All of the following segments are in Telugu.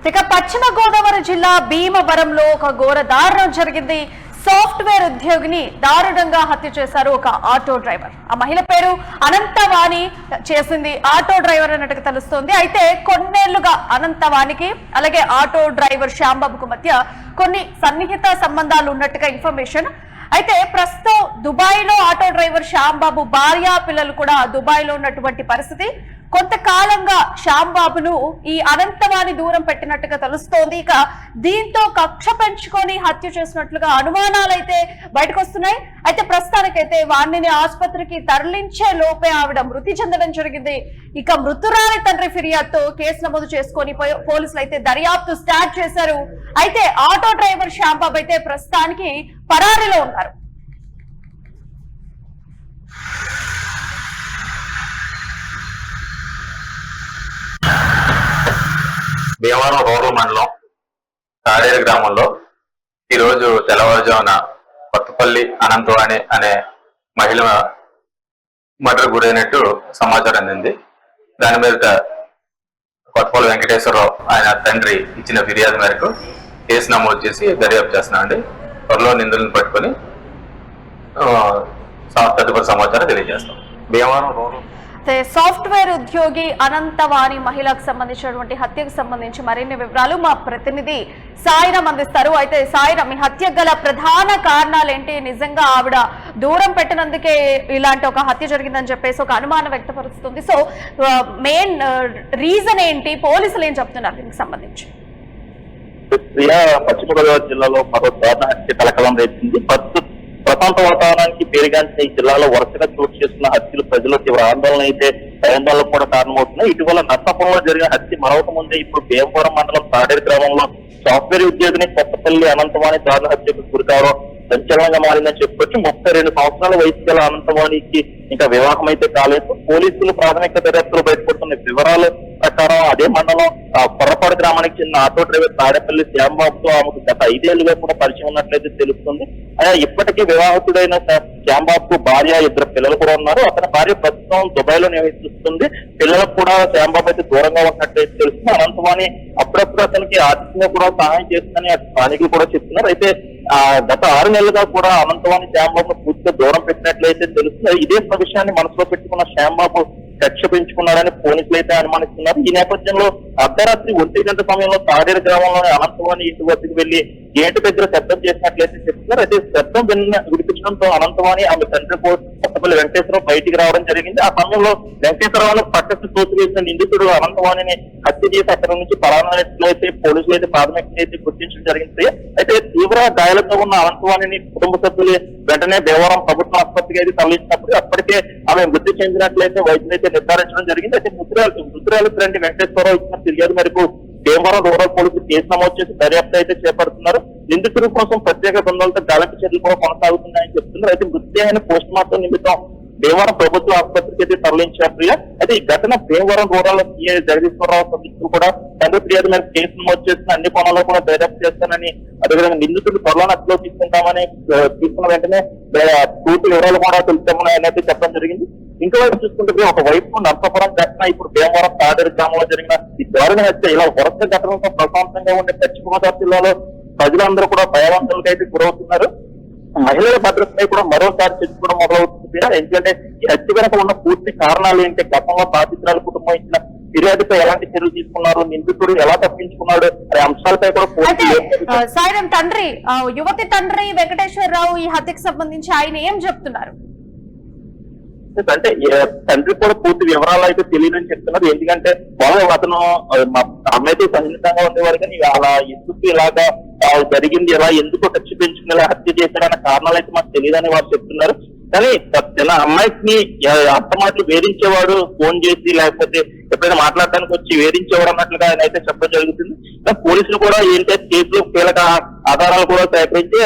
ఇక పశ్చిమ గోదావరి జిల్లా భీమవరంలో ఒక ఘోర దారుణం జరిగింది. సాఫ్ట్వేర్ ఉద్యోగిని దారుణంగా హత్య చేశారు ఒక ఆటో డ్రైవర్. ఆ మహిళ పేరు అనంతవాణి. చేసింది ఆటో డ్రైవర్ అన్నట్టుగా తెలుస్తోంది. అయితే కొన్నేళ్లుగా అనంతవాణికి అలాగే ఆటో డ్రైవర్ శ్యాంబాబుకు మధ్య కొన్ని సన్నిహిత సంబంధాలు ఉన్నట్టుగా ఇన్ఫర్మేషన్. అయితే ప్రస్తుతం దుబాయ్ లో ఆటో డ్రైవర్ శ్యాంబాబు భార్య పిల్లలు కూడా దుబాయ్ లో ఉన్నటువంటి పరిస్థితి. కొంతకాలంగా శ్యాంబాబును ఈ అనంతవాణి దూరం పెట్టినట్టుగా తెలుస్తోంది. ఇక దీంతో కక్ష పెంచుకొని హత్య చేసినట్లుగా అనుమానాలు అయితే బయటకు వస్తున్నాయి. అయితే ప్రస్తుతానికైతే వాణ్ణిని ఆసుపత్రికి తరలించే లోపే ఆవిడ మృతి చెందడం జరిగింది. ఇక మృతురాలి తండ్రి ఫిర్యాదుతో కేసు నమోదు చేసుకొని పోలీసులు అయితే దర్యాప్తు స్టార్ట్ చేశారు. అయితే ఆటో డ్రైవర్ శ్యాంబాబు అయితే ప్రస్తుతానికి పరారీలో ఉన్నారు. భీమవరం రూరల్ మండలం తాడేరు గ్రామంలో ఈరోజు తెల్లవారుజామున కొత్తపల్లి అనంతవాణి అనే మహిళ మర్డర్ గురైనట్టు సమాచారం అందింది. దాని మీద కొత్తపల్లి వెంకటేశ్వరరావు ఆయన తండ్రి ఇచ్చిన ఫిర్యాదు మేరకు కేసు నమోదు చేసి దర్యాప్తు చేస్తున్నామండి. త్వరలో నిందితులను పట్టుకొని తదుపరి సమాచారం తెలియజేస్తాం. భీమవరం రూరల్ సాఫ్ట్వేర్ ఉద్యోగి అనంతవాణి మహిళకు సంబంధించినటువంటి హత్యకు సంబంధించి మరిన్ని వివరాలు మా ప్రతినిధి సాయిరామ్ అందిస్తారు. అయితే సాయిరామ్, ఈ హత్యకు గల ప్రధాన కారణాలు ఏంటి? నిజంగా ఆవిడ దూరం పెట్టినందుకే ఇలాంటి ఒక హత్య జరిగిందని చెప్పేసి ఒక అనుమానం వ్యక్తపరుస్తుంది. సో మెయిన్ రీజన్ ఏంటి? పోలీసులు ఏం చెప్తున్నారు దీనికి సంబంధించి? పశ్చిమ గోదావరి జిల్లాలో మరో దారుణ హత్య కలకలం రేపింది. ప్రశాంత వాతావరణానికి పేరుగాంచిన ఈ జిల్లాలో వరుసగా చోటు చేసుకున్న హత్యలు ప్రజలు తీవ్ర ఆందోళన అయితే భయాందోళనకు కూడా కారణమవుతున్నాయి. ఇటీవల నర్సాపురంలో జరిగిన హత్య మరొక ముందే ఇప్పుడు భీమవరం మండలం తాడేరు గ్రామంలో సాఫ్ట్వేర్ ఉద్యోగిని కొత్తపల్లి అనంతవాణి దారుణ హత్యకు గురికావడం సంచలనంగా మారిందని చెప్పుకోవచ్చు. 32 సంవత్సరాల వయసు గల అనంతవాణికి ఇంకా వివాహం అయితే కాలేదు. పోలీసులు ప్రాథమిక దర్యాప్తులు బయటపడుతున్న వివరాల ప్రకారం అదే మండలం కొర్రపాడు గ్రామానికి చెందిన ఆటో డ్రైవర్ తాడేపల్లి శ్యాంబాబుతో ఆమెకు గత 5 ఏళ్లుగా కూడా పరిచయం ఉన్నట్లయితే తెలుస్తుంది. ఇప్పటికీ వివాహితుడైన శ్యాంబాబుకు భార్య 2 పిల్లలు కూడా ఉన్నారు. అతని భార్య ప్రస్తుతం దుబాయ్ లో నివసిస్తుంది. పిల్లలకు కూడా శ్యాంబాబు అయితే దూరంగా ఉన్నట్లయితే తెలుస్తుంది. అనంతవాణి అప్పుడప్పుడు అతనికి ఆర్థికంగా కూడా సహాయం చేస్తుందని స్థానికులు కూడా చెప్తున్నారు. అయితే గత 6 నెలలుగా కూడా అనంతవాణి శ్యాంబాబును పూర్తిగా దూరం పెట్టినట్లయితే తెలుస్తుంది. ఇదే విషయాన్ని మనసులో పెట్టుకున్న శ్యాంబాబు కక్ష పెంచుకున్నారని పోలీసులు అయితే అనుమానిస్తున్నారు. ఈ నేపథ్యంలో అర్ధరాత్రి 1 గంట సమయంలో తాడేరు గ్రామంలోని అనంతవాణి ఇంటి వద్దకు వెళ్లి గేటు దగ్గర శబ్దం చేసినట్లయితే చెప్తున్నారు. అయితే శబ్దం వినిపించడంతో అనంతవాణి ఆమె తండ్రి కొత్తపల్లి వెంకటేశ్వరరావు బయటికి రావడం జరిగింది. ఆ సమయంలో వెంకటేశ్వరరావును పక్కకు తోసి వేసిన నిందితుడు అనంతవాణిని హత్య చేసి అక్కడి నుంచి పరామర్శించినట్లయితే పోలీసులు అయితే ప్రాథమికంగా అయితే గుర్తించడం జరిగింది. అయితే తీవ్ర గాయాలతో ఉన్న అనంతవాణిని కుటుంబ సభ్యులు వెంటనే భీమవరం ప్రభుత్వ ఆసుపత్రికి అయితే తరలించినప్పుడు అప్పటికే ఆమె మృతి చెందినట్లయితే వైద్యులు అయితే నిర్ధారించడం జరిగింది. అయితే మృతురాలు తండ్రి వెంకటేశ్వరరావు ఇచ్చిన ఫిర్యాదు మేరకు భీమవరం రూరల్ పోలీసులు కేసు నమోదు చేసి దర్యాప్తు అయితే చేపడుతున్నారు. నిందితుల కోసం ప్రత్యేక బృందాలతో గాలింపు చర్యలు కూడా కొనసాగుతున్నాయని చెప్తున్నారు. అయితే మృతదేహాన్ని పోస్ట్ మార్టం నిమిత్తం భీమవరం ప్రభుత్వ ఆసుపత్రికి అయితే తరలించారు. అయితే ఈ ఘటన భీమవరం రూరల్ సీఐ జగదీశ్వరరావు సభ్యులు కూడా తండ్రి ఫిర్యాదు మేరకు కేసు నమోదు చేసిన అన్ని కోణాల్లో కూడా దర్యాప్తు చేస్తానని, అదేవిధంగా నిందితులు త్వరలో అదుపులో తీసుకుంటామని తీసుకున్న వెంటనే పూర్తి వివరాలు కూడా తెలుస్తామని ఆయన అయితే చెప్పడం జరిగింది. ఇంకోవైపు చూసుకుంటే ఒకవైపు నర్సాపురం ఘటన, ఇప్పుడు భీమవరం తాడేరు గ్రామంలో జరిగిన ఈ దారుణ హత్య, ఇలా వరుస ఘటనలతో ప్రశాంతంగా ఉండే పశ్చిమ గోదావరి జిల్లాలో ప్రజలందరూ కూడా భయవంతులకు అయితే గురవుతున్నారు. మహిళల భద్రతపై కూడా మరోసారి చర్చించడం మొదలవుతుంది. ఎందుకంటే ఈ హత్య వెనక ఉన్న పూర్తి కారణాలు ఏంటి, గతంలో బాధితురాల కుటుంబం ఇచ్చిన ఫిర్యాదుపై ఎలాంటి చర్యలు తీసుకున్నారు, నిందితుడు ఎలా తప్పించుకున్నాడు అనే అంశాలపై కూడా సాయిరామ్ తండ్రి, యువతి తండ్రి వెంకటేశ్వరరావు ఈ హత్యకు సంబంధించి ఆయన ఏం చెప్తున్నారు? అంటే తండ్రి కూడా పూర్తి వివరాలు అయితే తెలియదని చెప్తున్నారు. ఎందుకంటే వాళ్ళు అతను అమ్మాయితో సన్నిహితంగా ఉండేవారు, కానీ అలా ఎందుకు ఇలాగా జరిగింది, ఎలా ఎందుకు ఖర్చు పెంచుకుని హత్య చేశారన్న కారణాలు అయితే మాకు తెలియదని వారు చెప్తున్నారు. కానీ అమ్మాయిని అత్తమాటలు వేధించేవాడు, ఫోన్ చేసి లేకపోతే ఎప్పుడైనా మాట్లాడడానికి వచ్చి వేధించేవాడు అన్నట్లుగా ఆయన అయితే చెప్పడం జరుగుతుంది. పోలీసులు కూడా ఏంటంటే కేసులో కీలక ఆధారాలు కూడా సేకరించి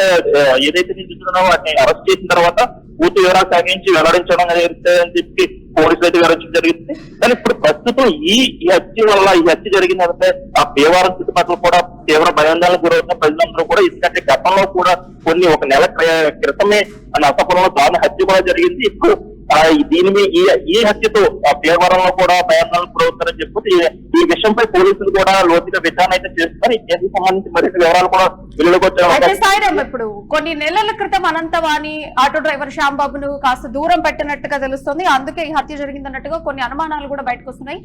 ఏదైతే నిందిస్తున్నారో వాటిని అరెస్ట్ చేసిన తర్వాత పూర్తి వివరాలు సేకరించి వెల్లడించడం జరుగుతుందని చెప్పి పోలీసులు అయితే వివరించడం జరిగింది. కానీ ఇప్పుడు ప్రస్తుతం ఈ హత్య వల్ల, ఈ హత్య జరిగిందంటే ఆ భీమవరం చుట్టుపక్కల కూడా తీవ్ర భయాందోళనకు గురవుతున్న ప్రజలందరూ కూడా ఎందుకంటే గతంలో కూడా ఒక నెల క్రితమే నర్సాపురంలో దారుణ హత్య కూడా జరిగింది. ఇప్పుడు ఈ హత్యతో భీమవరంలో కూడా భయాందోళనకు గురవుతారని చెప్పి ఈ విషయంపై పోలీసులు కూడా లోతుగా విచారణ అయితే చేస్తున్నారు. ఈ కేసుకు సంబంధించి మరిన్ని వివరాలు కూడా సాయిరామ్, ఇప్పుడు కొన్ని నెలల క్రితం అనంతవాణి ఆటో డ్రైవర్ శ్యాంబాబును కాస్త దూరం పెట్టినట్టుగా తెలుస్తుంది. అందుకే ఈ హత్య జరిగిందన్నట్టుగా కొన్ని అనుమానాలు కూడా బయటకు వస్తున్నాయి.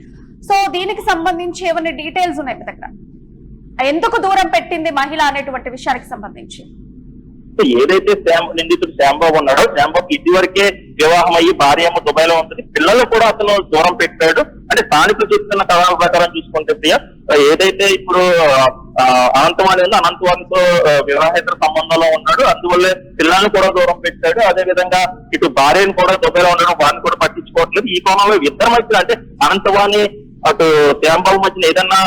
సో దీనికి సంబంధించి ఏమైనా డీటెయిల్స్ ఉన్నాయి మీ దగ్గర? ఎందుకు దూరం పెట్టింది మహిళ అనేటువంటి విషయానికి సంబంధించి? ఏదైతే నిందితుడు శ్యాంబాబు ఉన్నాడో, శ్యాంబాబు ఇదివరకే వివాహం అయ్యి భార్య ఏమో దుబాయ్ లో ఉంటుంది, పిల్లలు కూడా అతను దూరం పెట్టాడు. అంటే స్థానికులు చెప్తున్న కథనాల ప్రకారం చూసుకుంటే ప్రియ, ఏదైతే ఇప్పుడు అనంతవాణి ఉందో అనంతవాణితో వివాహేతర సంబంధంలో ఉన్నాడు, అందువల్లే పిల్లల్ని కూడా దూరం పెట్టాడు. అదే విధంగా ఇటు భార్యను కూడా దుబాయ్ లో ఉండడం, వారిని కూడా పట్టించుకోవట్లేదు. ఈ కోణంలో ఇద్దరి మధ్య అంటే అనంతవాణి అటు శ్యాంబాబు మధ్యన ఏదన్నా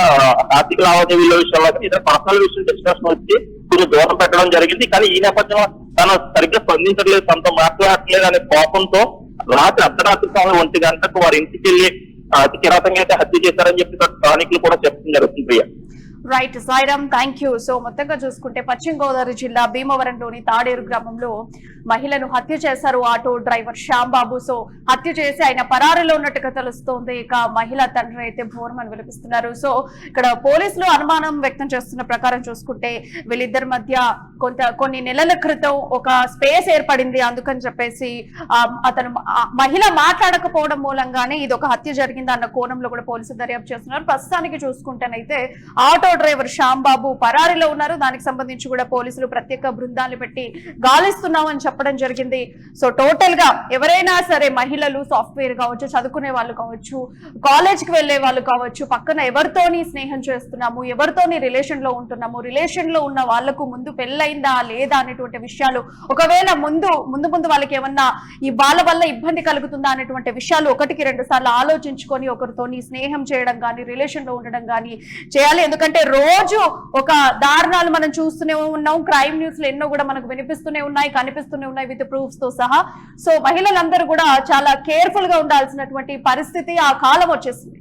ఆర్థిక లావాదేవీల విషయంలో ఇతర పర్సనల్ విషయం డిస్కషన్ వచ్చి కొంచెం దూరం పెట్టడం జరిగింది. కానీ ఈ నేపథ్యంలో తను సరిగ్గా స్పందించట్లేదు, తనతో మాట్లాడట్లేదు అనే కోపంతో రాత్రి అర్ధరాత్రి సమయం 1 గంటకు వారి ఇంటికి వెళ్లి అతి కిరాతంగా అయితే హత్య చేశారని చెప్పి స్థానికులు కూడా చెప్పడం జరుగుతుంది Priya. Right Sairam, thank you. So మొత్తంగా చూసుకుంటే పశ్చిమ గోదావరి జిల్లా భీమవరంలోని తాడేరు గ్రామంలో మహిళను హత్య చేశారు ఆటో డ్రైవర్ శ్యాంబాబు. సో హత్య చేసి ఆయన పరారీలో ఉన్నట్టుగా తెలుస్తోంది. ఇక మహిళా తండ్రి అయితే భోర్మని వినిపిస్తున్నారు. సో ఇక్కడ పోలీసులు అనుమానం వ్యక్తం చేస్తున్న ప్రకారం చూసుకుంటే వీళ్ళిద్దరి మధ్య కొన్ని నెలల క్రితం ఒక స్పేస్ ఏర్పడింది. అందుకని చెప్పేసి అతను మహిళ మాట్లాడకపోవడం మూలంగానే ఇది ఒక హత్య జరిగింది అన్న కోణంలో కూడా పోలీసులు దర్యాప్తు చేస్తున్నారు. ప్రస్తుతానికి చూసుకుంటేనైతే ఆటో డ్రైవర్ శ్యాంబాబు పరారీలో ఉన్నారు. దానికి సంబంధించి కూడా పోలీసులు ప్రత్యేక బృందాలు పెట్టి గాలిస్తున్నామని చెప్పడం జరిగింది. సో టోటల్ గా ఎవరైనా సరే మహిళలు సాఫ్ట్వేర్ కావచ్చు, చదువుకునే వాళ్ళు కావచ్చు, కాలేజ్కి వెళ్లే వాళ్ళు కావచ్చు, పక్కన ఎవరితోని స్నేహం చేస్తున్నాము, ఎవరితోని రిలేషన్ లో ఉంటున్నాము, రిలేషన్ లో ఉన్న వాళ్లకు ముందు పెళ్ళైందా లేదా అనేటువంటి విషయాలు, ఒకవేళ ముందు వాళ్ళకి ఏమన్నా ఈ బాల వల్ల ఇబ్బంది కలుగుతుందా అనేటువంటి విషయాలు 1-2 సార్లు ఆలోచించుకొని ఒకరితోని స్నేహం చేయడం కానీ రిలేషన్ లో ఉండడం కానీ చేయాలి. ఎందుకంటే రోజు ఒక దారుణాలు మనం చూస్తూనే ఉన్నాం. క్రైమ్ న్యూస్ లో ఎన్నో కూడా మనకు వినిపిస్తూనే ఉన్నాయి, కనిపిస్తూనే ఉన్నాయి విత్ ప్రూఫ్స్ తో సహా. సో మహిళలందరూ కూడా చాలా కేర్ఫుల్ గా ఉండాల్సినటువంటి పరిస్థితి ఆ కాలం వచ్చేసింది.